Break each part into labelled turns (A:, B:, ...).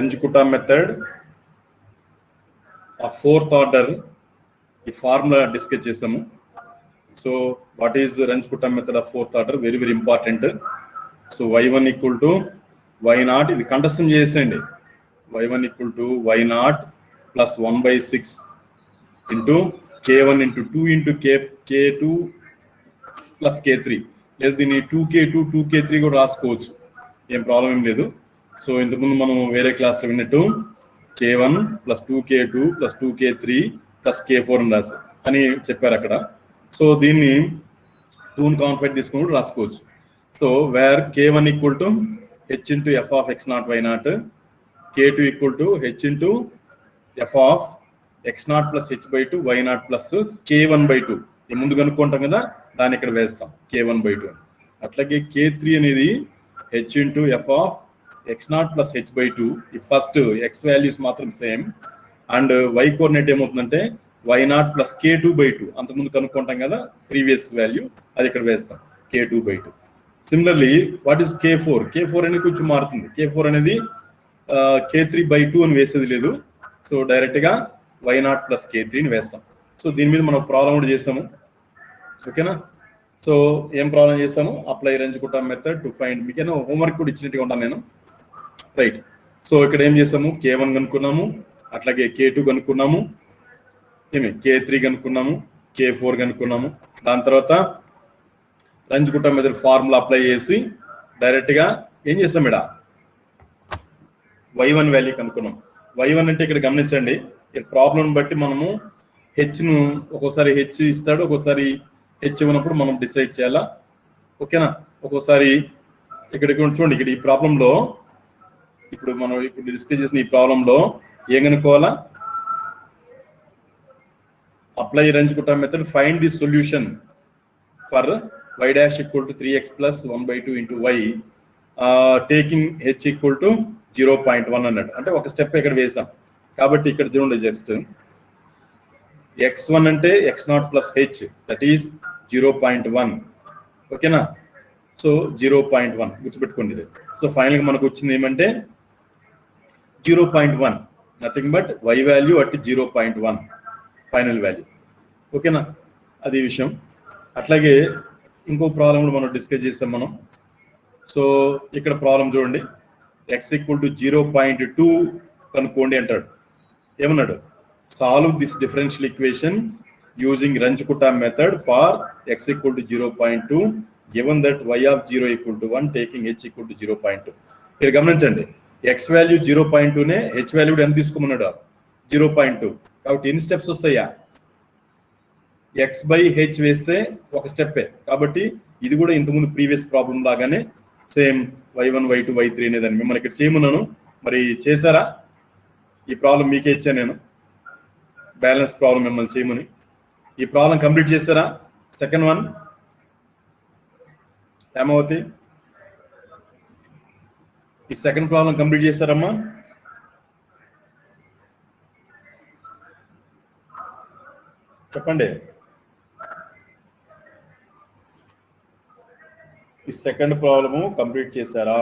A: Ranjikuta method, a fourth order, the formula discuss chesamu. So what is the Ranjikuta method of fourth order? Very, very important. So y1 equal to y0, ఇది కంఠస్థం చేసేయండి. y1 equal to y0 plus 1 by 6 into k1 into 2 into k2 plus k3. లేదా దీన్ని 2k2 2k3 కూడా రాసుకోవచ్చు, ఏం problem ఏం లేదు. సో ఇంతకుముందు మనం వేరే క్లాస్లో విన్నట్టు k1 plus 2k2 plus 2k3 plus k4 అని రాసి అని చెప్పారు అక్కడ. సో దీన్ని 2 కాన్ఫైట్ తీసుకుని రాసుకోవచ్చు. So where k1 equal to h into f of x0 y0, k2 equal to h into f of x0 plus h by 2 y0 plus k1 by 2. ఇది ముందు కనుక్కుంటాం కదా, దాన్ని ఇక్కడ వేస్తాం k1 బై 2. అట్లాగే k3 అనేది h into f of x0 plus h by 2. ఈ first x values మాత్రం సేమ్, అండ్ y కోఆర్డినేట్ ఏమవుతుందంటే y0 ప్లస్ k2 బై 2. అంతకుముందు కనుక్కుంటాం కదా ప్రీవియస్ వాల్యూ, అది ఇక్కడ వేస్తాం k2 by 2. Similarly what is k4? k4 అనేది కొంచెం మారుతుంది. k4 అనేది k3 బై 2 అని వేసేది లేదు. సో డైరెక్ట్గా y0 ప్లస్ k3 ని వేస్తాం. సో దీని మీద మనం ప్రాబ్లం కూడా చేస్తాము, ఓకేనా? సో ఏం ప్రాబ్లం చేస్తాము? Apply Ranjikuta method to find. మీకేనా హోంవర్క్ కూడా ఇచ్చినట్టుగా ఉంటాను నేను, రైట్? సో ఇక్కడ ఏం చేసాము? k1 కనుక్కున్నాము, అట్లాగే k2 కనుక్కున్నాము, k3 కనుక్కున్నాము, k4 కనుక్కున్నాము. దాని తర్వాత Ranjikuta మెథడ్ ఫార్ములా అప్లై చేసి డైరెక్ట్గా ఏం చేస్తాం? ఇక్కడ y1 వాల్యూ కనుక్కున్నాం. y1 అంటే ఇక్కడ గమనించండి, ఇక్కడ ప్రాబ్లం బట్టి మనము హెచ్ను ఒక్కోసారి హెచ్ ఇస్తాడు, ఒక్కోసారి హెచ్ ఇవ్వనప్పుడు మనం డిసైడ్ చేయాలా, ఓకేనా? ఒక్కోసారి ఇక్కడ చూడండి, ఇక్కడ ఈ ప్రాబ్లంలో ఇప్పుడు మనం ఇప్పుడు డిస్కస్ చేసిన ఈ ప్రాబ్లంలో ఏం కనుక్కోవాలా? Apply Ranjikuta method, find the solution for y dash equal to 3x plus 1 by 2 into y, taking h equal to 0.1 అన్నట్టు. అంటే ఒక స్టెప్ ఇక్కడ వేసాం కాబట్టి ఇక్కడ చూడండి, జస్ట్ x1 అంటే x0 plus h, that is 0.1, ఓకేనా? సో 0.1 గుర్తుపెట్టుకోండి ఇది. సో ఫైనల్గా మనకు వచ్చింది ఏమంటే 0.1, nothing but y value at 0.1 final value, ఓకేనా? అది విషయం. అట్లాగే ఇంకో ప్రాబ్లం కూడా మనం డిస్కస్ చేస్తాం మనం. సో ఇక్కడ ప్రాబ్లం చూడండి, x ఈక్వల్ టు 0.2 కనుక్కోండి అంటాడు. ఏమన్నాడు? Solve this differential equation using Ranjikuta method for x equal to 0.2 given that y of 0 equal to 1 taking h equal to 0.2. ఇక్కడ గమనించండి, x వాల్యూ 0.2నే, h వాల్యూ ఎంత తీసుకోమన్నాడు? 0.2. కాబట్టి ఎన్ని స్టెప్స్ వస్తాయా? x బై h వేస్తే ఒక స్టెప్పే. కాబట్టి ఇది కూడా ఇంతకుముందు ప్రీవియస్ ప్రాబ్లం లాగానే సేమ్ y1 y2 y3 అనేదాన్ని మిమ్మల్ని ఇక్కడ చేయమన్నాను. మరి చేశారా? ఈ ప్రాబ్లం మీకే ఇచ్చా నేను, బ్యాలెన్స్ ప్రాబ్లం మిమ్మల్ని చేయమని. ఈ ప్రాబ్లం కంప్లీట్ చేస్తారా? సెకండ్ వన్ హేమావతి, ఈ సెకండ్ ప్రాబ్లం కంప్లీట్ చేస్తారమ్మా? చెప్పండి. ఈ సెకండ్ ప్రాబ్లము కంప్లీట్ చేశారా?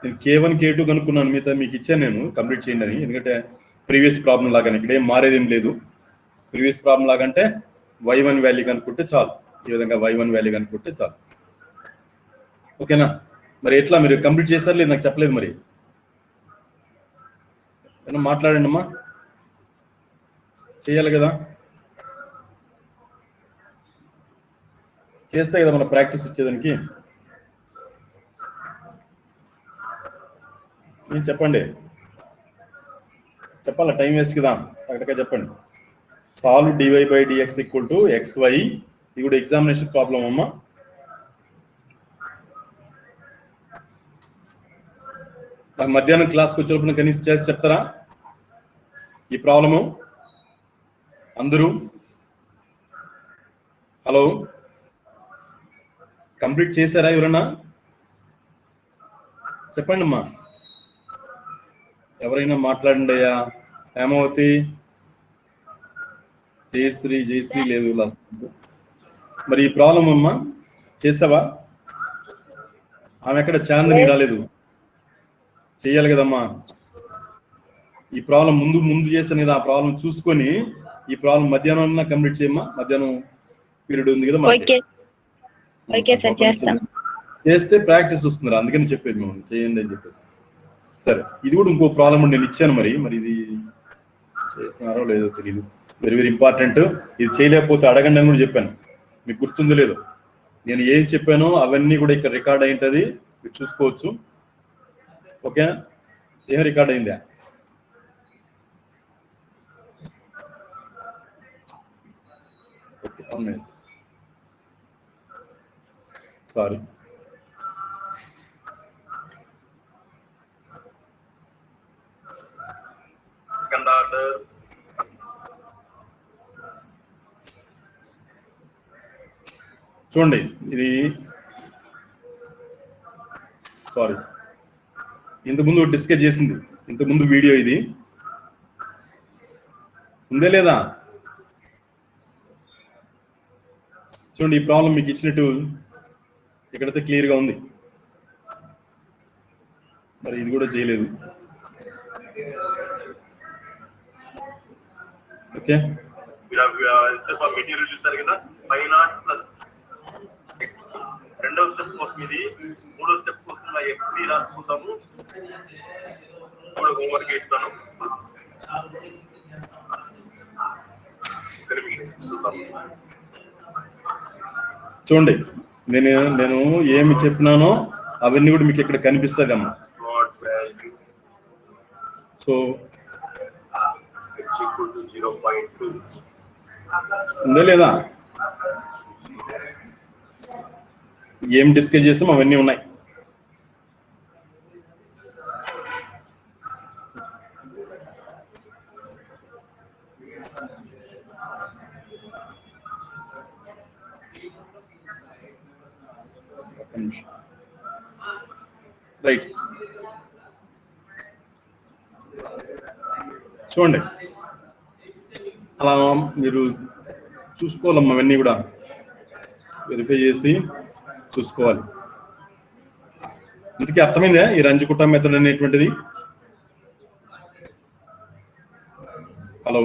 A: నేను k1 k2 కనుక్కున్నాను, మిగతా మీకు ఇచ్చాను నేను, కంప్లీట్ చేయండి అని. ఎందుకంటే ప్రీవియస్ ప్రాబ్లం లాగానే ఇక్కడ ఏం మారేదేం లేదు. ప్రీవియస్ ప్రాబ్లం లాగంటే y1 వాల్యూ కనుక్కుంటే చాలు, ఈ విధంగా y1 వాల్యూ కనుక్కుంటే చాలు, ఓకేనా? మరి ఎట్లా, మీరు కంప్లీట్ చేశారు లేదు నాకు చెప్పలేదు. మరి ఏమన్నా మాట్లాడండి అమ్మా, చేయాలి కదా, చేస్తే కదా మన ప్రాక్టీస్ వచ్చేదానికి. నేను చెప్పండి, చెప్పాలా, టైం వేస్ట్ కదా, అక్కడికే చెప్పండి. Solve dy by dx equal to xy. ఇది కూడా ఎగ్జామినేషన్ ప్రాబ్లం అమ్మా. నాకు మధ్యాహ్నం క్లాస్కి వచ్చేటప్పుడు కనీసం చేసి చెప్తారా ఈ ప్రాబ్లము? అందరూ హలో, కంప్లీట్ చేశారా ఎవరన్నా? చెప్పండి అమ్మా, ఎవరైనా మాట్లాడండి అయ్యా. హేమావతి, జయశ్రీ లేదు లాస్ట్. మరి ఈ ప్రాబ్లం అమ్మా చేసావా? ఆమె ఎక్కడ చాందని రాలేదు, చెయ్యాలి కదమ్మా. ఈ ప్రాబ్లం ముందు చేసాను కదా, ఆ ప్రాబ్లం చూసుకొని ఈ ప్రాబ్లం మధ్యాహ్నం కంప్లీట్ చేయమ్మా. మధ్యాహ్నం పీరియడ్ ఉంది కదా మనకి, చేస్తే ప్రాక్టీస్ వస్తుంది. అందుకని చెప్పేది మేము చేయండి అని చెప్పేసి. సరే, ఇది కూడా ఇంకో ప్రాబ్లం నేను ఇచ్చాను, మరి ఇది చేస్తున్నారో లేదో తెలియదు. Very very important. ఇది చేయలేకపోతే అడగండి అని కూడా చెప్పాను. మీకు గుర్తుందో లేదో, నేను ఏం చెప్పానో అవన్నీ కూడా ఇక్కడ రికార్డ్ అయింటది, మీరు చూసుకోవచ్చు. ఓకే, ఏం రికార్డ్ అయిందా? Okay, sorry. చూడండి, ఇది సారీ, ఇంతకుముందు డిస్కస్ చేసింది, ఇంతకుముందు వీడియో ఇది ఉందే లేదా? చూడండి, ఈ ప్రాబ్లం మీకు ఇచ్చినట్టు ఇక్కడైతే క్లియర్గా ఉంది. మరి ఇది కూడా చేయలేదు. ఓకే, మెటీరియల్ చూస్తారు కదా, 5 ప్లస్ రెండవ స్టెప్ కోసం ఇది, మూడో స్టెప్ కోసం x3 రాసుకుంటాము. హోంవర్క్ ఇస్తాను. చూడండి, నేను ఏమి చెప్పినానో అవన్నీ కూడా మీకు ఇక్కడ కనిపిస్తుంది అమ్మా. సో ఉందా లేదా? ఏం డిస్కస్ చేసాం అవన్నీ ఉన్నాయి. రైట్, చూడండి, అలా మీరు చూసుకోవాలమ్మా, అవన్నీ కూడా వెరిఫై చేసి చూసుకోవాలి. ఇందుకే అర్థమైందా ఈ రంజకుట్ట మెథడ్ అనేటువంటిది? హలో,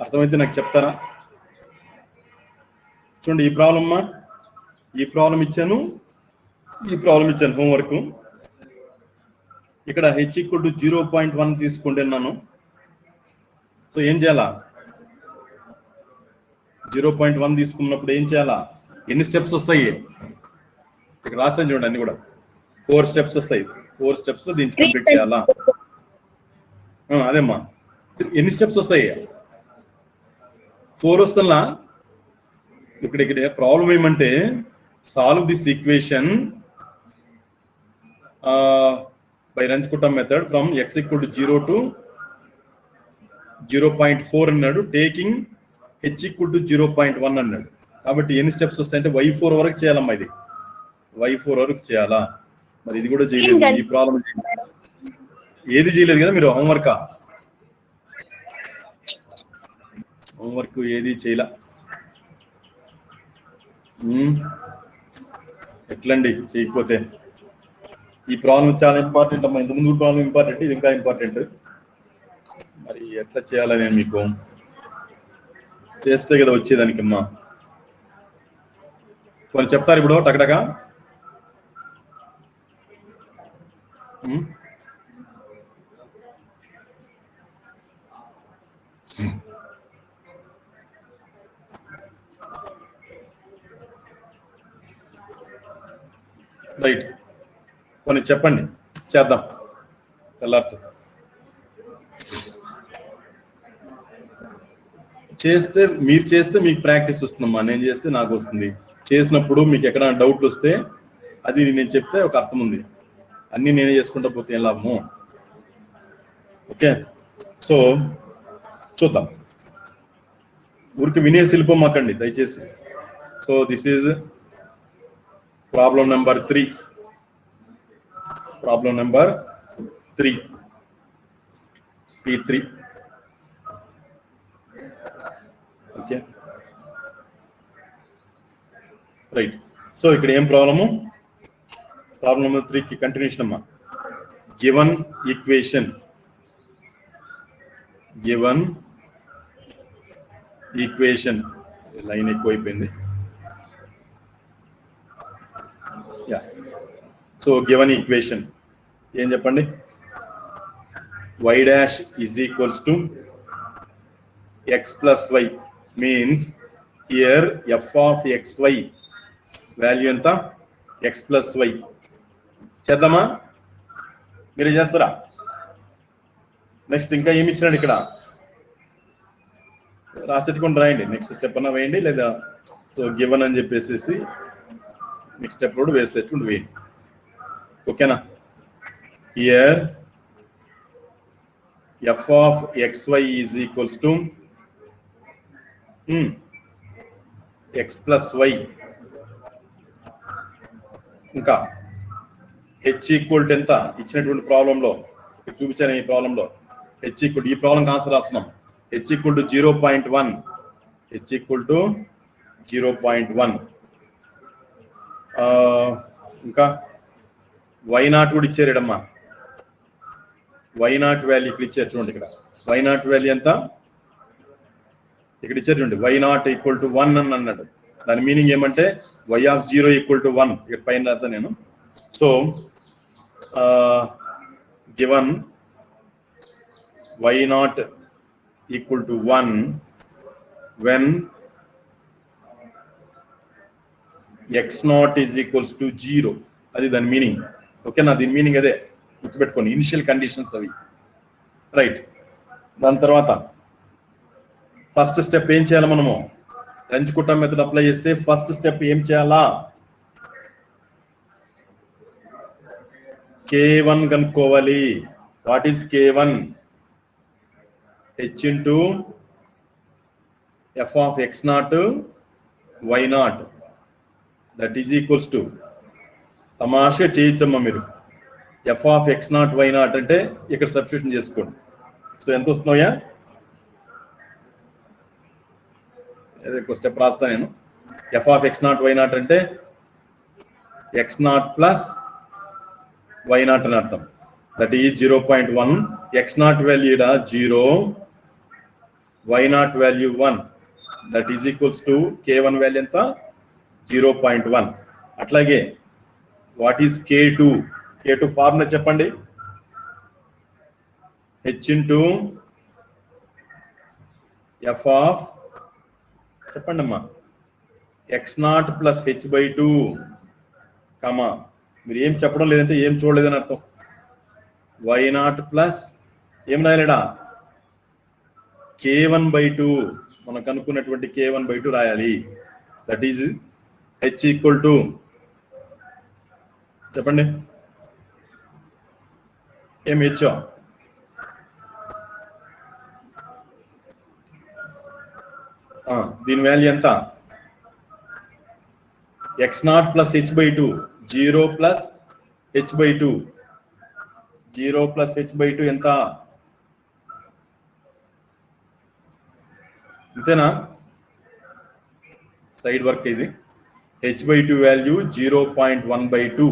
A: అర్థమైతే నాకు చెప్తారా? చూడండి, ఈ ప్రాబ్లం ఇచ్చాను, హోంవర్క్. ఇక్కడ h = 0.1 తీసుకోండి అన్నాను. సో ఏం చేయాలా? 0.1 తీసుకున్నప్పుడు ఏం చేయాలా? ఎన్ని స్టెప్స్ వస్తాయి ఇక్కడ రాసాను చూడండి, అన్ని కూడా 4 స్టెప్స్ వస్తాయి. 4 స్టెప్స్ లో దీన్ని కంప్లీట్ చేయాలా? అదేమ్మా, ఎన్ని స్టెప్స్ వస్తాయి? 4 వస్తున్నా. ఇక్కడ ప్రాబ్లం ఏమంటే, solve this equation by Runge Kutta method from x = 0 to 0.4 అన్నాడు, టేకింగ్ h = 0.1 అన్నాడు. కాబట్టి ఎన్ని స్టెప్స్ వస్తాయంటే y4 వరకు చేయాలమ్మా. ఇది y4 వరకు చేయాలా? మరి ఇది కూడా చేయలేదు. ఈ ప్రాబ్లం ఏది చేయలేదు కదా మీరు? హోంవర్క్ ఏది చేయలే. ఎట్లండి చేయకపోతే? ఈ ప్రాబ్లం చాలా ఇంపార్టెంట్ అమ్మా. ఇంతకుముందు ప్రాబ్లం ఇంపార్టెంట్, ఇది ఇంకా ఇంపార్టెంట్. మరి ఎట్లా చేయాలని మీకు చేస్తే కదా వచ్చేదానికి అమ్మా. కొన్ని చెప్తారు ఇప్పుడు టకటక. రైట్, కొన్ని చెప్పండి, చేద్దాం తెల్లారితో. మీరు చేస్తే మీకు ప్రాక్టీస్ వస్తుందమ్మా, నేను చేస్తే నాకు వస్తుంది. చేసినప్పుడు మీకు ఎక్కడ డౌట్లు వస్తే అది నేను చెప్తే ఒక అర్థం ఉంది. అన్నీ నేనే చేసుకుంటా పోతే ఏం లాభము? ఓకే, సో చూద్దాం. ఊరికి వినేసి వెళ్ళిపోమాకండి దయచేసి. So this is problem number 3. P3. Okay, right. So ఇక్కడ ఏం ప్రాబ్లము, ప్రాబ్లం నెంబర్ 3 కి కంటిన్యూషన్ అమ్మా. గివన్ ఈక్వేషన్ లైన్ ఎక్కువైపోయింది. యా, సో గివన్ ఈక్వేషన్ ఏం చెప్పండి, y dash is equals to x plus y means here f of xy value ఎంత, x plus y. చేద్దామా, మీరు చేస్తారా? నెక్స్ట్ ఇంకా ఏమి ఇచ్చినాడు ఇక్కడ, రాసేట్టుకొని రాయండి. నెక్స్ట్ స్టెప్ అన్నా వేయండి, లేదా సో గివన్ అని చెప్పేసి నెక్స్ట్ స్టెప్ కూడా వేసేటువంటి వేయండి. ఓకేనా? Here f of xy is equals to x plus y. ఇంకా h ఈక్వల్ టు ఎంత ఇచ్చినటువంటి ప్రాబ్లంలో చూపించాను. ఈ ప్రాబ్లంలో h ఈక్వల్, ఈ ప్రాబ్లం ఆన్సర్ రాస్తున్నాం. h equal to 0.1, h equal to 0.1. ఇంకా y0 కూడా ఇచ్చారేడమ్మా. y0 వాల్యూ ఇక్కడ ఇచ్చారు చూడండి. ఇక్కడ y0 వాల్యూ ఎంత ఇక్కడ ఇచ్చారు చూడండి. y0 ఈక్వల్ టు 1 అని అన్నాడు. దాని మీనింగ్ ఏమంటే y ఆఫ్ 0 ఈక్వల్ టు 1. ఇక్కడ పైన రాసా నేను. So given y0 equal to 1 when x0 is equals to 0. అది దాని మీనింగ్. ఓకేనా? దీని మీనింగ్ అదే, గుర్తుపెట్టుకోండి. ఇనిషియల్ కండిషన్స్ అవి. రైట్. దాని తర్వాత ఫస్ట్ స్టెప్ ఏం చేయాలి మనము, రంచుకుట్టం మెథడ్ అప్లై చేస్తే ఫస్ట్ స్టెప్ ఏం చేయాలా, k1 కనుక్కోవాలి. What is k1? h into f of x0 y0 that is equals to, తమాషగా చేయొచ్చమ్మా మీరు, f ఆఫ్ x0 y0 అంటే ఇక్కడ సబ్స్టిట్యూషన్ చేసుకోండి. సో ఎంత వస్తున్నాయా, ఇంకో స్టెప్ రాస్తా నేను. f ఆఫ్ x0 y0 అంటే x0 ప్లస్ y0 అని అర్థం. That is 0.1. x0 value 0, y0 value 1. That is equals to k1 value ఎంత, 0.1. అట్లాగే what is k2? k2 formula చెప్పండి. h ఇంటూ f ఆఫ్, చెప్పండి అమ్మా, x0 ప్లస్ h/2, కమా, మీరు ఏం చెప్పడం లేదంటే ఏం చూడలేదని అర్థం. y0 ప్లస్ ఏం రాయలేడా, k1/2, మనకు అనుకున్నటువంటి k1/2 రాయాలి. That is h equal to, చెప్పండి ఏం హెచ్చో, దీని వాల్యూ ఎంత, x0 plus h/2, 0 plus h/2, 0 plus h/2 ఎంత, అంతేనా? సైడ్ వర్క్ ఇది. h/2 వాల్యూ 0.1/2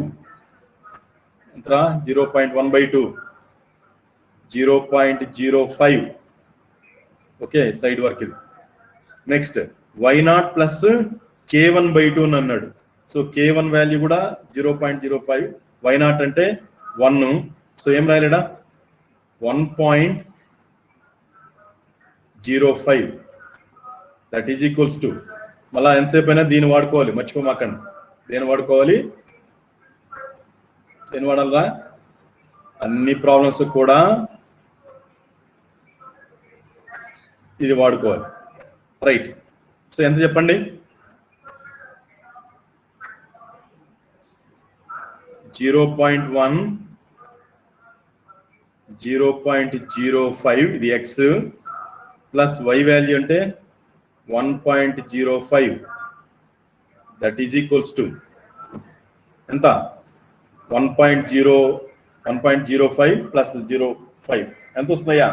A: ఎంత, 0.1/2, 0.05. ఓకే, సైడ్ వర్క్ ఇది. నెక్స్ట్ y0 ప్లస్ k1/2 అని అన్నాడు. సో k1 వాల్యూ కూడా 0.05, y0 అంటే 1. సో ఏం రాయలేడా, 1.05. దట్ ఈజ్ ఈక్వల్స్ టు, మళ్ళీ ఎంతసేపు అయినా దీన్ని వాడుకోవాలి, మర్చిపోమాకండి. దేని వాడుకోవాలి, దేని వాడాలరా, అన్ని ప్రాబ్లమ్స్ కూడా ఇది వాడుకోవాలి. రైట్. సో ఎంత చెప్పండి, 0.1, 0.05 ఇది x ప్లస్ y వాల్యూ అంటే 1.05. దట్ ఈజ్ ఈక్వల్స్ టు ఎంత, 1.05 ప్లస్ 0.5 ఎంత వస్తుందయ్యా,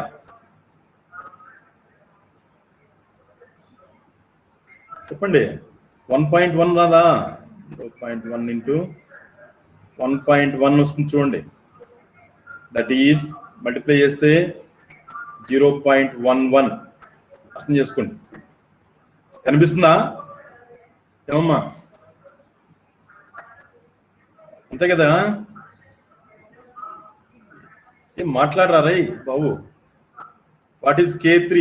A: చెప్పండి. 1.1 రాదా, 0.1 into 1.1 వస్తుంది చూడండి. దట్ ఈస్ మల్టిప్లై చేస్తే 0.11 అర్థం చేసుకోండి. కనిపిస్తుందా ఏమమ్మా? అంతే కదా? ఏం మాట్లాడరా రై బాబు? What is K3?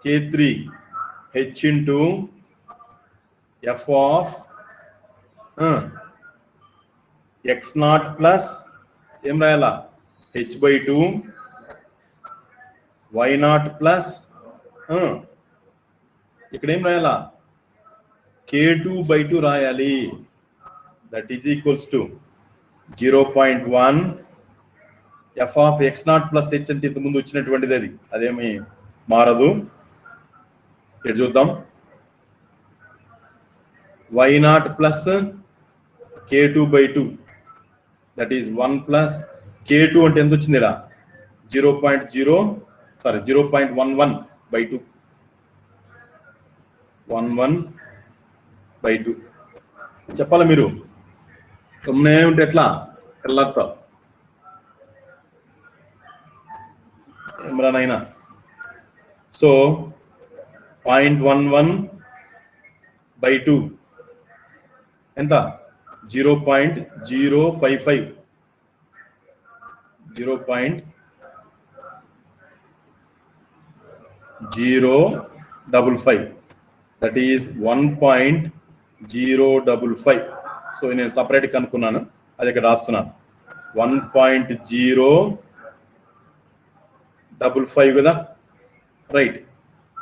A: K3 H into F of x naught plus ఏం రాయాలా? h/2 y naught plus ఇక్కడ ఏం రాయాలా? K2/2 రాయాలి. That is equals to 0.1 f of x naught plus h అంటే ఇంత ముందు వచ్చినటువంటిది అది, అదేమి మారదు. ఇక్కడ చూద్దాం. y naught plus K2/2 that is 1 plus K2 అంటే ఎంత వచ్చింది ఇక్కడ? 0.11/2 11/2 చెప్పాలా మీరు? కమ్మునే ఉంటే ఎట్లా కళ్ళర్తా ఏమరా నాయనా? సో 0.11/2 ఎంత? 0.055 0.055 దట్ ఈస్ 1.055. సో నేను సపరేట్ కనుక్కున్నాను, అది ఇక్కడ రాస్తున్నాను. 1.055 కదా, రైట్.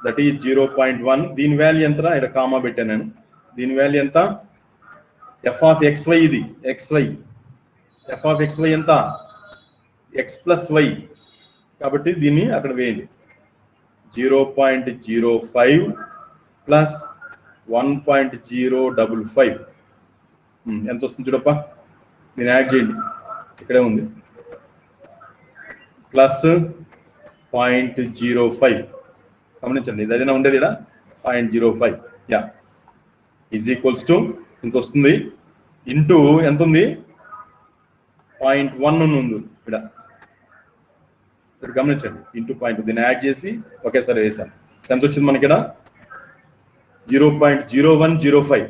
A: That is 0.1. దీని వాల్యూ ఎంత? ఇక్కడ కామా పెట్టాను నేను. దీని వాల్యూ ఎంత? f of xy, ఇది xy. f of xy ఎంత? x plus y. కాబట్టి దీన్ని అక్కడ వేయండి. 0.05 ప్లస్ 1.055 ఎంత వస్తుంది చూడప్ప? దీన్ని యాడ్ చేయండి, ఇక్కడే ఉంది. ప్లస్ 0.05 గమనించండి, ఇది ఏదైనా ఉండేది ఇక్కడ 0.05 యా ఈజ్ ఈక్వల్స్ టు ఇంత వస్తుంది. ఇంటూ ఎంత ఉంది? 0.1 ఉంది ఇక్కడ గమనించండి. ఇంటూ 0.2 దీన్ని యాడ్ చేసి ఒకేసారి వేసాను. ఎంత వచ్చింది మనకి ఇక్కడ? 0.0105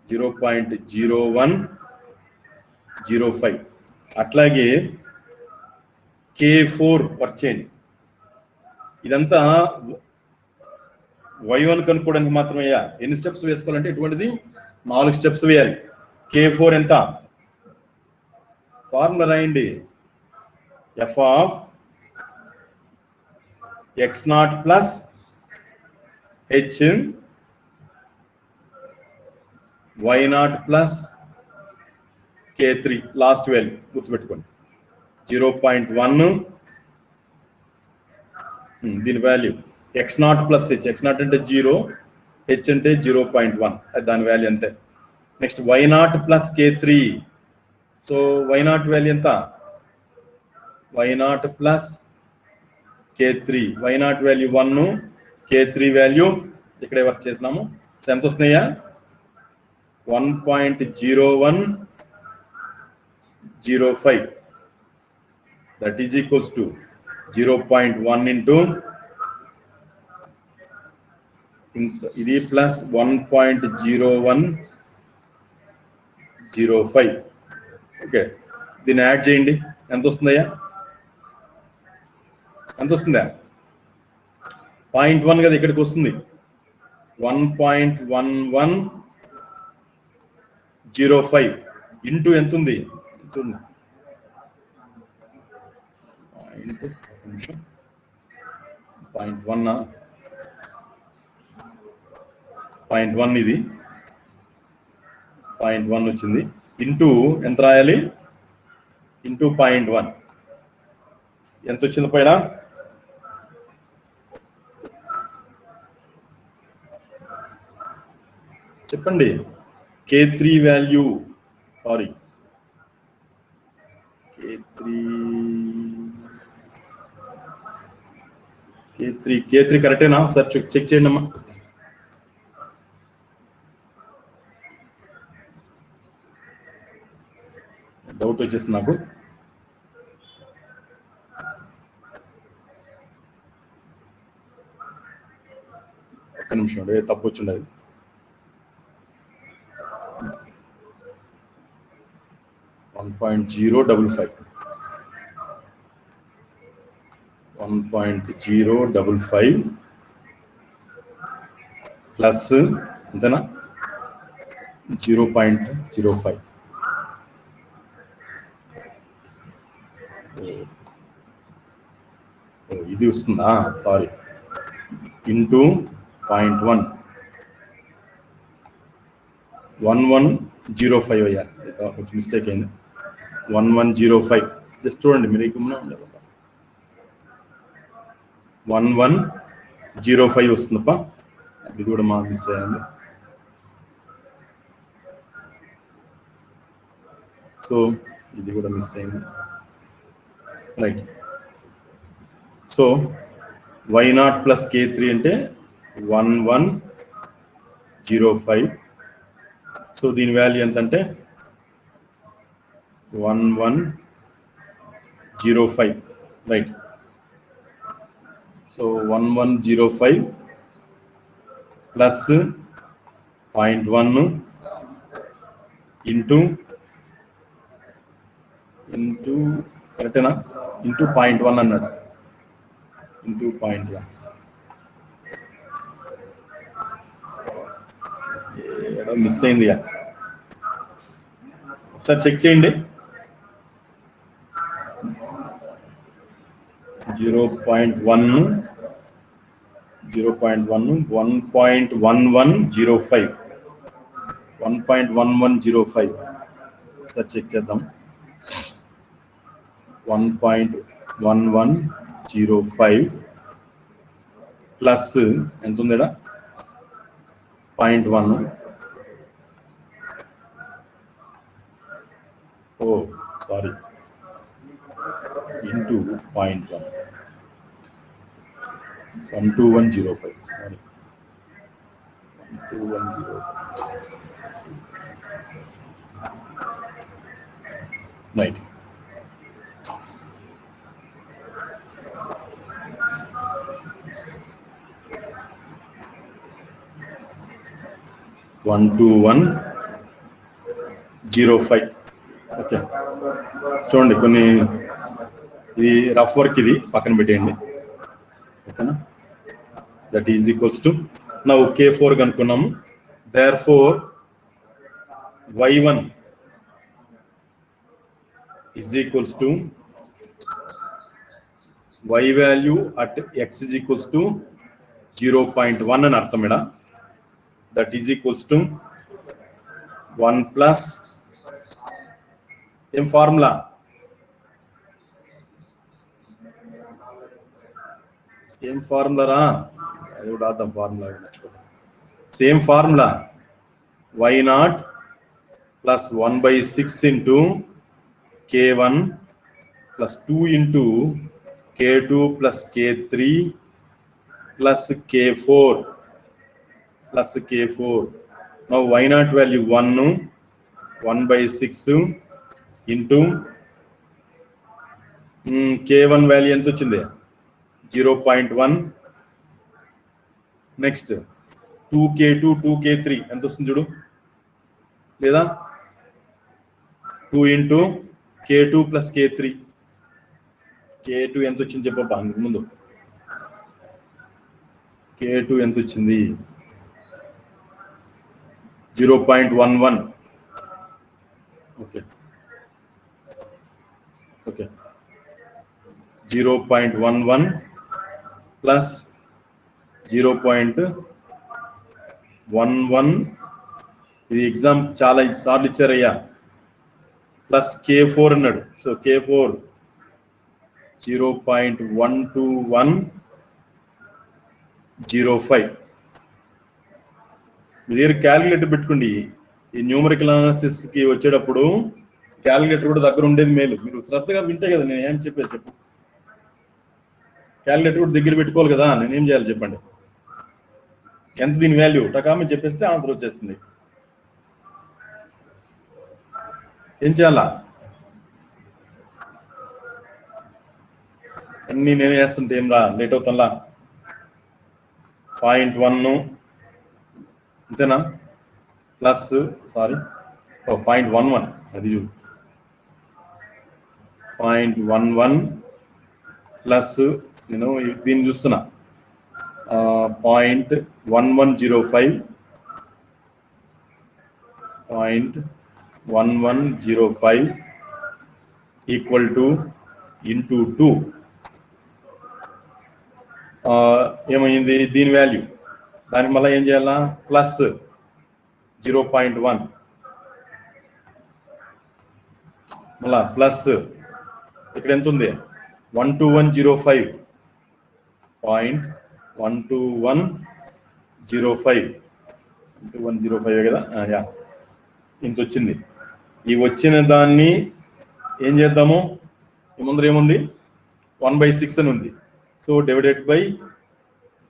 A: 0.0105. అట్లాగే K4 వర్క్ చేయండి. ఇదంతా y1 కనుక్కోవడానికి మాత్రమే. ఎన్ని స్టెప్స్ వేసుకోవాలంటే ఎటువంటిది? 4 స్టెప్స్ వేయాలి. K4 ఎంత? ఫార్ములా రాయండి. f of x naught plus h y naught plus K3 last value గుర్తుపెట్టుకోండి. 0.1 దీని value x naught plus h. x naught అంటే 0, h అంటే 0.1, అది దాని వాల్యూ అంతే. Next y naught plus K3. So y naught value ఎంత? y naught plus K3. y naught value 1, K3 value ఇక్కడే work చేసినాము. సో ఎంత వస్తున్నాయా? 1.0105 that is equals to 0.1 into ఇది ప్లస్ 1.0105. ఓకే, దీన్ని యాడ్ చేయండి. ఎంత వస్తుందయ్యా? ఎంత వస్తుందా? 0.1 కదా ఇక్కడికి వస్తుంది. 1.1105 ఇంటూ ఎంత ఉంది? 0.1 ఇది 0.1 వచ్చింది. ఇంటూ ఎంత రాయాలి? ఇంటూ 0.1 ఎంత వచ్చింది పైన? చెప్పండి. K3 వాల్యూ, సారీ K3 కరెక్టేనా? ఒకసారి చెక్ చేయండి అమ్మా. డౌట్ వచ్చేసింది నాకు. ఒక్క నిమిషం, తప్పు వచ్చిండదు. 1.055 ప్లస్ అంతేనా 0.05. ఇది వస్తుందా? సారీ, ఇంటూ 0.1 1105 అయ్యా, కొంచెం మిస్టేక్ అయింది. 1105 జస్ట్ చూడండి మీరు, 1105 వస్తుందప్ప. ఇది కూడా మాకు మిస్ అయ్యింది. సో ఇది కూడా మిస్ అయింది, right. So y0 plus k3 అంటే 1105. సో దీని వాల్యూ ఎంత అంటే 1105, రైట్. సో 1105 ప్లస్ 0.1 ఇంటూ కరెక్టేనా, ఇంటూ 0.1 అన్నాడు, ఇంటూ 0.1. ఏదో మిస్ అయింది, ఒకసారి చెక్ చేయండి. 0.1 1.1105 1.1105 ఒకసారి చెక్ చేద్దాం. 1.1105 ప్లస్ ఎంత ఉంది, 0.1. Oh sorry, into 0.1 12105, sorry 12105, right. $12105. Okay, చూడండి కొన్ని ఇది రఫ్ వర్క్, ఇది పక్కన పెట్టేయండి, ఓకేనా. That is equals to now K4 కనుక్కున్నాము. Therefore y1 is equals to y value at x is equals to 0.1 అని అర్థం ఇక్కడ. That is equals to 1 plus ఏం ఫార్ములా, ఏం ఫార్ములా అది కూడా అర్థం, formula same formula, y0 plus 1/6 into k1 plus 2 into k2 plus k3 plus k4 plus k4. Now y0 value 1/6 into k1 value ఎంత వచ్చింది, 0.1. నెక్స్ట్ 2k2 2k3 ఎంత వస్తుంది చూడు, లేదా 2 into k2 plus k3. k2 ఎంత వచ్చింది చెప్పబ్బా, ముందు k2 ఎంత వచ్చింది, 0.11. ఓకే ఓకే, 0.11 ప్లస్ 0.11, ఇది ఎగ్జామ్ చాలా సార్లు ఇచ్చారయ్యా, ప్లస్ k4 అన్నాడు. So k4 0.12105. మీరు క్యాలిక్యులేటర్ పెట్టుకోండి. ఈ న్యూమరికల్ అనాలిసిస్ కి వచ్చేటప్పుడు క్యాలిక్యులేటర్ కూడా దగ్గర ఉండేది మేలు. మీరు శ్రద్ధగా వింటే కదా నేను ఏం చెప్పేది, చెప్పు. క్యాలిక్యులేటర్ కూడా దగ్గర పెట్టుకోవాలి కదా, నేనేం చేయాలి చెప్పండి. ఎంత దీని వాల్యూ టకామని చెప్పేస్తే ఆన్సర్ వచ్చేస్తుంది. ఏం చేయాలా, అన్ని నేను వేస్తుంటే ఏం రా లేట్ అవుతుందా 0.1 అంతేనా ప్లస్ సారీ 0.11 అది 0.11 ప్లస్ నేను దీన్ని చూస్తున్నా 0.1105 ఈక్వల్ టు ఇంటూ 2 ఏమైంది దీని వాల్యూ దానికి మళ్ళీ ఏం చేయాలా ప్లస్ 0.1 మళ్ళా ప్లస్ ఇక్కడ ఎంత ఉంది 12105 కదా యా ఇంత వచ్చింది ఈ వచ్చిన దాన్ని ఏం చేద్దాము ఈ ముందర ఏముంది 1/6 అని ఉంది సో డివైడెడ్ బై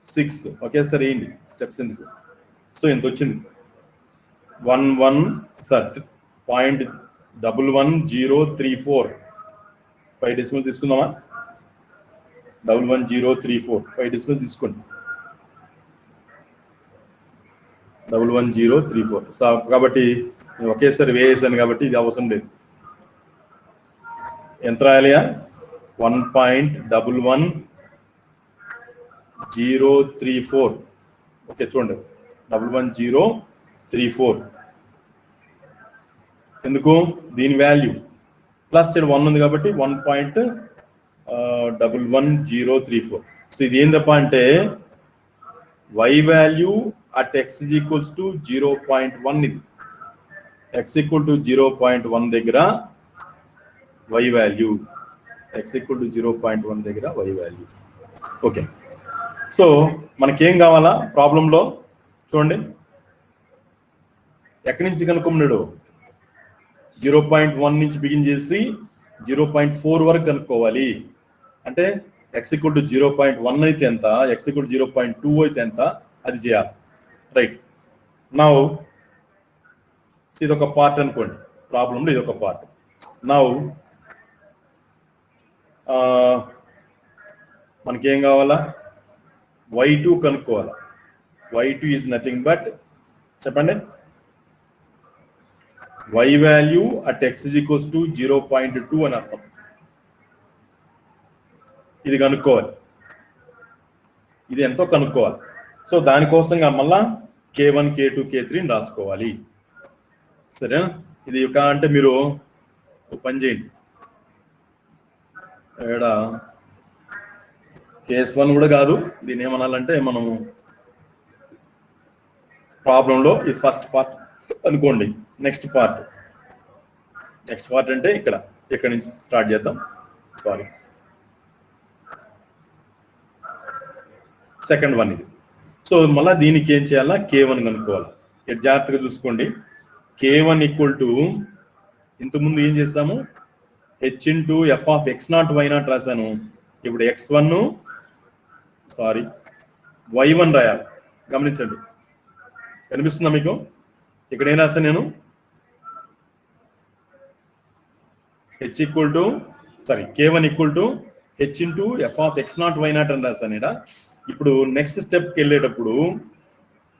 A: 6 ఒకేసారి ఏంటి స్టెప్స్ ఎందుకు సో ఎంత వచ్చింది 0.11034 5 డెసిమల్ తీసుకుందామా 11034 5 డెసిమల్ తీసుకోండి 11034 సో కాబట్టి ఒకేసారి వేసాను కాబట్టి ఇది అవసరం లేదు ఎంత రాయాలియా 1.11034 ఓకే చూడండి 11034 ఎందుకు దీని వాల్యూ ప్లస్ ఇక్కడ 1 ఉంది కాబట్టి 1.11034 సో ఇది ఏందప్ప అంటే y value at x is equals to 0.1 ఇది x equal to 0.1 దగ్గర y value x equal to 0.1 దగ్గర y వాల్యూ ఓకే సో మనకేం కావాలా ప్రాబ్లంలో చూడండి ఎక్కడి నుంచి కనుక్కున్నాడు 0.1 నుంచి బిగిన్ చేసి 0.4 వరకు కనుక్కోవాలి అంటే x equal to 0.1 అయితే ఎంత x equal to 0.2 అయితే ఎంత అది చేయాలి రైట్ నౌ ఇది ఒక పార్ట్ అనుకోండి ప్రాబ్లంలో ఇది ఒక పార్ట్ నౌ మనకేం కావాలా y2 కనుక్కోవాలి y2 ఈజ్ నథింగ్ బట్ చెప్పండి y value at x is equals to 0.2 అని అర్థం ఇది కనుక్కోవాలి ఇది ఎంతో కనుక్కోవాలి సో దానికోసంగా మళ్ళా k1 k2 k3 రాసుకోవాలి సరేనా ఇది ఒక అంటే మీరు పని చేయండి ఇక్కడ కేస్ 1 కూడా కాదు దీన్ని ఏమనాలంటే మనము ప్రాబ్లంలో ఈ ఫస్ట్ పార్ట్ అనుకోండి నెక్స్ట్ పార్ట్ అంటే ఇక్కడ నుంచి స్టార్ట్ చేద్దాం సారీ సెకండ్ వన్ ఇది సో మళ్ళీ దీనికి ఏం చేయాలా k1 కనుక్కోవాలి ఇది జాగ్రత్తగా చూసుకోండి k1 ఈక్వల్ టు ఇంతకుముందు ఏం చేస్తాము h into f of x0 y0 రాశాను ఇప్పుడు x1 సారీ y1 రాయాలి గమనించండి కనిపిస్తుందా మీకు ఇక్కడ ఏం రాశాను నేను h equal to sorry k1 equal to h into f of x0 y0 అని రాశాను ఇక్కడ ఇప్పుడు నెక్స్ట్ స్టెప్కి వెళ్ళేటప్పుడు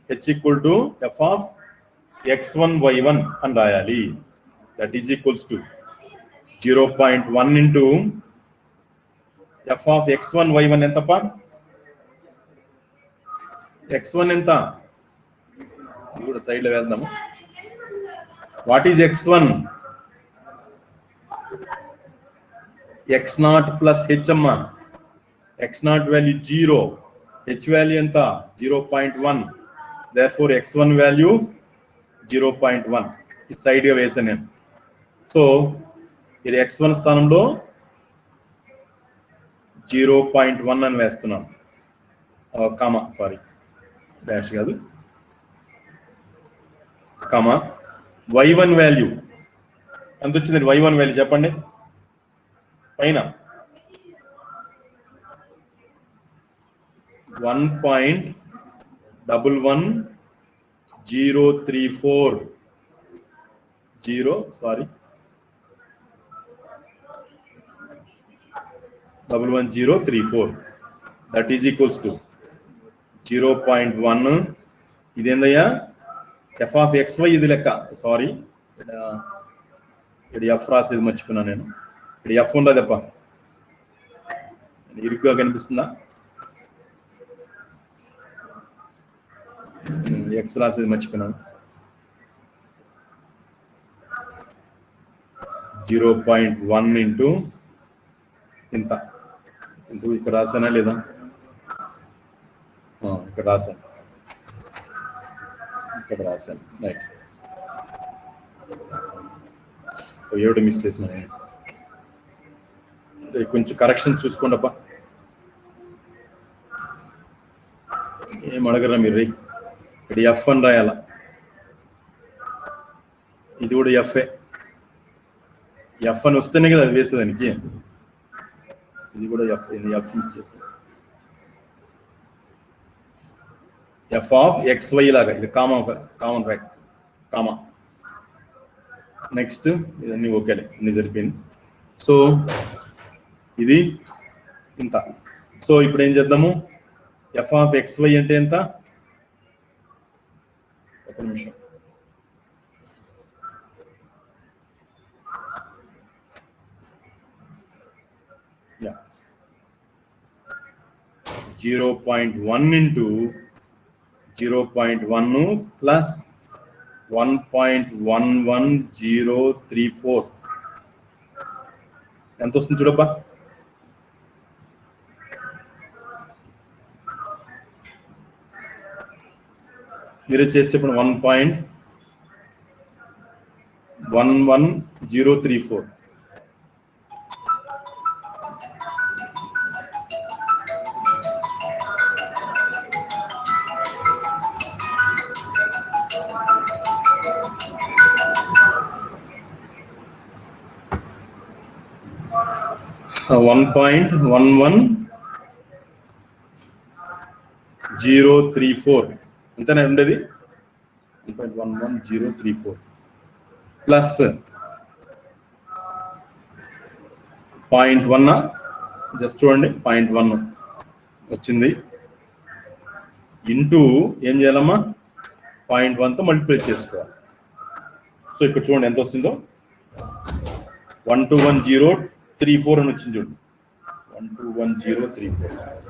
A: h equal to f of x1 y1 అని రాయాలి that is equals to 0.1 into f of x1 y1 ఎంతప్ప x1 ఎంత ఇది కూడా సైడ్లో వెళ్దాము what is x1 x0 plus h అమ్మ x0 వాల్యూ 0 h వాల్యూ ఎంత 0.1 therefore x1 వాల్యూ 0.1 ఈ సైడ్గా వేసాను నేను సో ఇది x1 స్థానంలో 0.1 అని వేస్తున్నాను కామా సారీ డాష్ కాదు కామా y1 వాల్యూ ఎంత వచ్చింది y1 వాల్యూ చెప్పండి పైన 1.11034 sorry 11034 that is equals to 0.1 ఇదేందయ్యా f of xy ఇది లెక్క సారీ ఇక్కడ f రాసేది మర్చిపోయినా నేను ఇక్కడ f ఉండదప్ప ఇరుగ్గా కనిపిస్తుందా x రాసేది మర్చిపోయినాను 0.1 ఇంటూ ఇంత ఇంటూ ఇక్కడ రాసానా లేదా ఇక్కడ రాసాను రైట్ ఏడు మిస్ చేసిన కొంచెం కరెక్షన్ చూసుకోండి అబ్బా ఏం అడగరా మీరు ఇక్కడ ఎఫ్ అని రాయాల ఇది కూడా ఎఫ్ అని వస్తేనే కదా అది వేసేదానికి ఇది కూడా ఎఫ్ ఇచ్చేసాను ఎఫ్ ఆఫ్ XY లాగా ఇది కామన్ రైట్ కామా నెక్స్ట్ ఇదన్నీ ఓకేలే అన్ని సరిపోయింది సో ఇది ఇంత సో ఇప్పుడు ఏం చేద్దాము ఎఫ్ ఆఫ్ XY అంటే ఎంత ఒక నిమిషం యా 0.1 ఇంటూ 0.1 ప్లస్ 1.11034 ఎంత వస్తుంది చూడబ్బా మీరే చేసి చెప్పండి 1.11034 1.11034 అంతేనా ఉండేది 1.11034 ప్లస్ 0.1 జస్ట్ చూడండి 0.1 వచ్చింది ఇంటూ ఏం చేయాలమ్మా 0.1తో మల్టిప్లై చేసుకోవాలి సో ఇక్కడ చూడండి ఎంత వస్తుందో 1211034 అని వచ్చింది చూడండి 1211034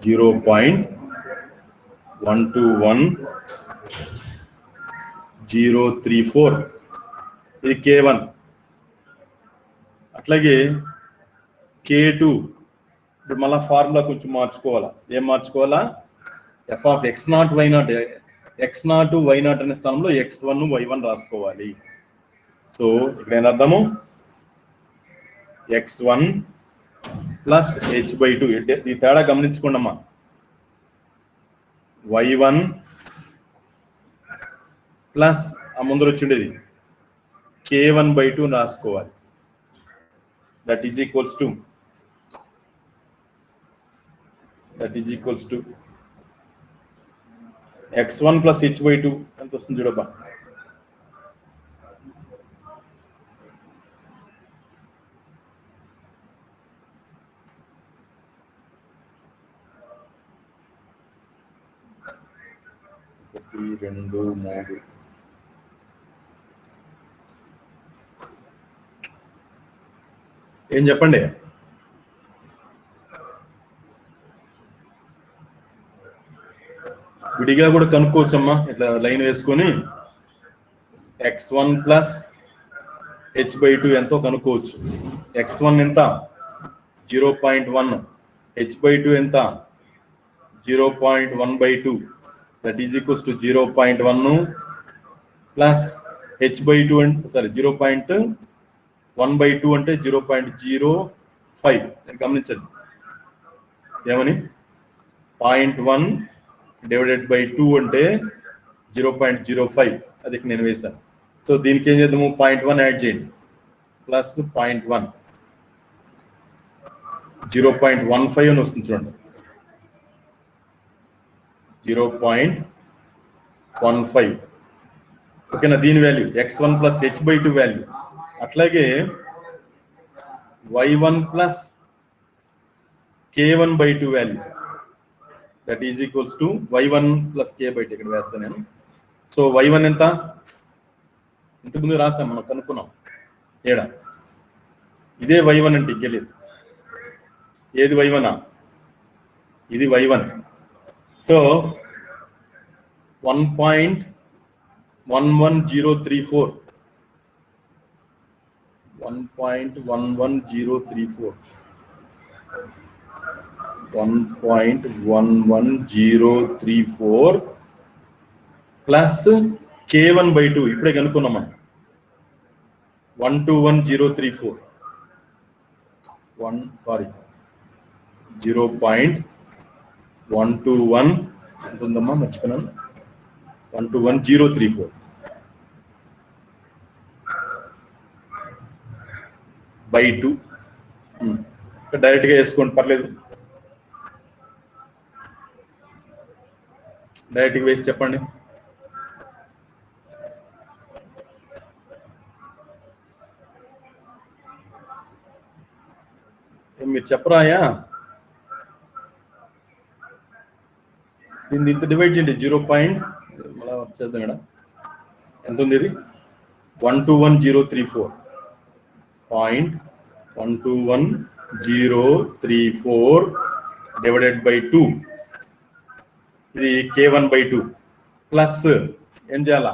A: 0.1211034 ఇది K1 అట్లాగే K2 ఇప్పుడు మళ్ళీ ఫార్ములా కొంచెం మార్చుకోవాలా ఏం మార్చుకోవాలా F of x0 y0 x0 y0 అనే స్థానంలో x1 y1 రాసుకోవాలి సో ఇక్కడ ఏం అర్థము x1 ప్లస్ h/2 ఈ తేడా గమనించుకోండి అమ్మా y1 ప్లస్ ఆ ముందర వచ్చిండేది k1/2 రాసుకోవాలి that is equals to x1 plus h/2 ఎంత వస్తుంది చూడబ్బా రెండు మూడు ఏం చెప్పండి విడిగా కూడా కనుక్కోవచ్చమ్మా ఇట్లా లైన్ వేసుకొని x1 ప్లస్ h/2 ఎంతో కనుక్కోవచ్చు x1 ఎంత 0.1 h/2 ఎంత 0.1/2 that is equals to 0.1 plus h/2 అంటే సారీ 0.1/2 అంటే 0.05 గమనించండి ఏమని 0.1 డివైడెడ్ బై 2 అంటే 0.05 అది నేను వేసాను సో దీనికి ఏం చేద్దాము 0.1 యాడ్ చేయండి ప్లస్ 0.1 0.15 అని వస్తుంది చూడండి 0.15 ఓకేనా, దీని value x1 plus h/2 value. అట్లాగే y1 plus k1/2 value, that is equals to y1 plus k/2. ఇక్కడ వేస్తాను నేను. సో y1 ఎంత, ఇంతకుముందు రాసాం మనం, కనుక్కున్నాం ఏడా. ఇదే y1 అంటే ఇంకెళ్ళేది. ఏది y1? ఇది y1. So 1.11034 1.11034 1.1134 plus k1/2. ఇప్పుడే కనుక్కున్నాం మనం. 121,034 0.121 ఉంటుందమ్మా, మర్చిపోయాను. 121,034 బై 2. డైరెక్ట్గా వేసుకోండి, పర్లేదు. డైరెక్ట్గా వేసి చెప్పండి. మీరు చెప్పరాయా? దీన్ని ఇంత డివైడ్ చేయండి. 0. మళ్ళీ వచ్చేద్దాం ఇక్కడ. ఎంత ఉంది ఇది? 121,034 డివైడెడ్ బై 2. ఇది k1/2 ప్లస్ ఏం చేయాలా?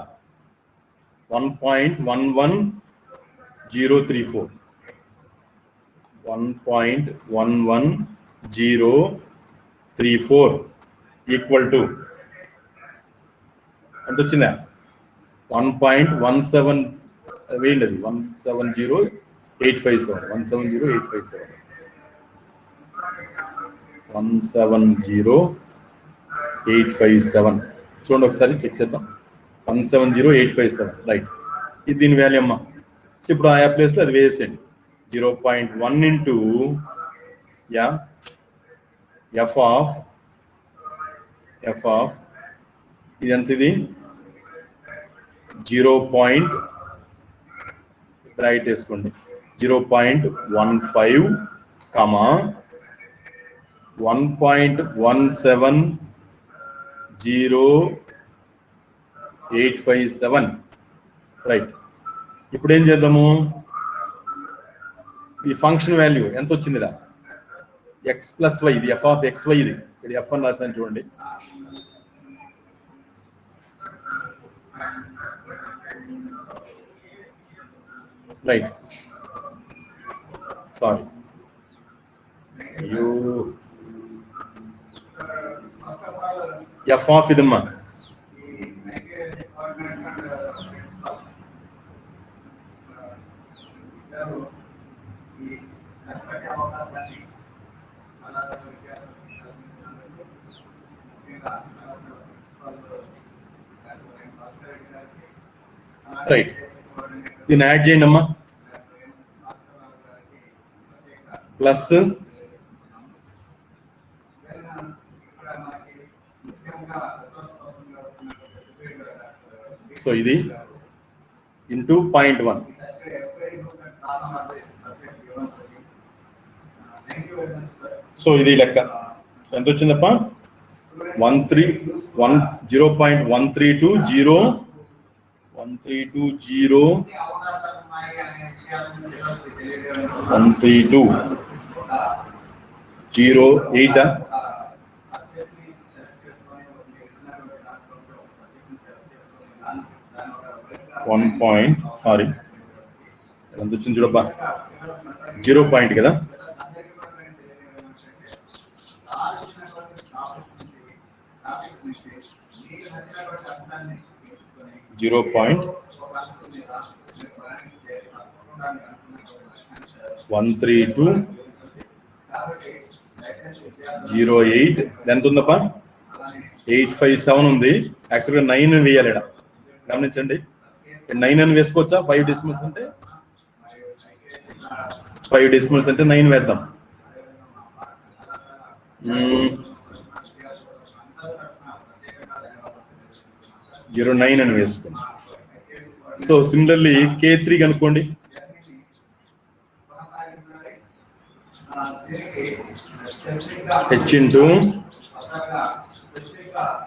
A: 1.11034 1.11034 ఈక్వల్ టు ఎంత వచ్చిందా? 1.17 వేయండి. అది 170,857 170,857 170,857. చూడండి ఒకసారి, చెక్ చేద్దాం. 170,857, రైట్. ఇది దీని వాల్యూ అమ్మా. సో ఇప్పుడు ఆ ప్లేస్లో అది వేసేయండి. 0.1 ఇంటూ ఎఫ్ ఆఫ్ ఇది ఎంత? ఇది 0. రైట్ వేసుకోండి. 0.15 కామా 1.170,857, రైట్. ఇప్పుడు ఏం చేద్దాము? ఈ ఫంక్షన్ వాల్యూ ఎంత వచ్చిందిరా? x plus Y. ఇది ఎఫ్ ఆఫ్ ఎక్స్ వై. ఇది ఇక్కడ ఎఫ్ అని రాశాను చూడండి. రైట్, సారీ, ఎఫ్ ఆఫ్ ఇదమ్మా. రైట్, దీన్ని యాడ్ చేయండి అమ్మా. ప్లస్ సో ఇది ఇంటూ 0.1. సో ఇది లెక్క ఎంత వచ్చిందప్ప? 0.132 132.08. సారీ, ఎంత వచ్చింది చూడబ్బా? 0 కదా. Zero point 132.08. ఎంత ఉందప్పా? 857 ఉంది. యాక్చువల్గా 9 వేయాలి ఇక్కడ, గమనించండి. 9 అని వేసుకోవచ్చా? 5 డెసిమల్స్ అంటే 5 డెసిమల్స్ అంటే 9 వేద్దాం. 09 అని వేసుకోండి. సో సిమిలర్లీ K3 కనుక్కోండి. H ఇంటూ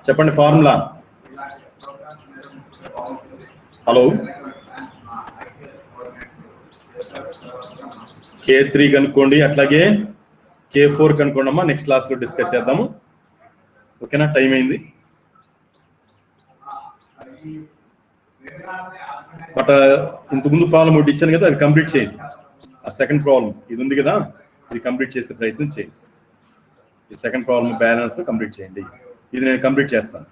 A: చెప్పండి ఫార్ములా. హలో, K3 కనుక్కోండి, అట్లాగే K4 కనుక్కోండి అమ్మా. నెక్స్ట్ క్లాస్ లో డిస్కస్ చేద్దాము. ఓకేనా, టైం అయింది. బట్ ఇంతకుముందు ప్రాబ్లం ఒకటి ఇచ్చాను కదా, అది కంప్లీట్ చేయండి. ఆ సెకండ్ ప్రాబ్లం ఇది ఉంది కదా, ఇది కంప్లీట్ చేసే ప్రయత్నం చేయండి. ఈ సెకండ్ ప్రాబ్లం బ్యాలెన్స్ కంప్లీట్ చేయండి. ఇది నేను కంప్లీట్ చేస్తాను,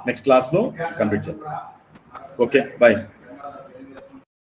A: నెక్స్ట్ క్లాస్లో కంప్లీట్ చేస్తాను. Okay, bye.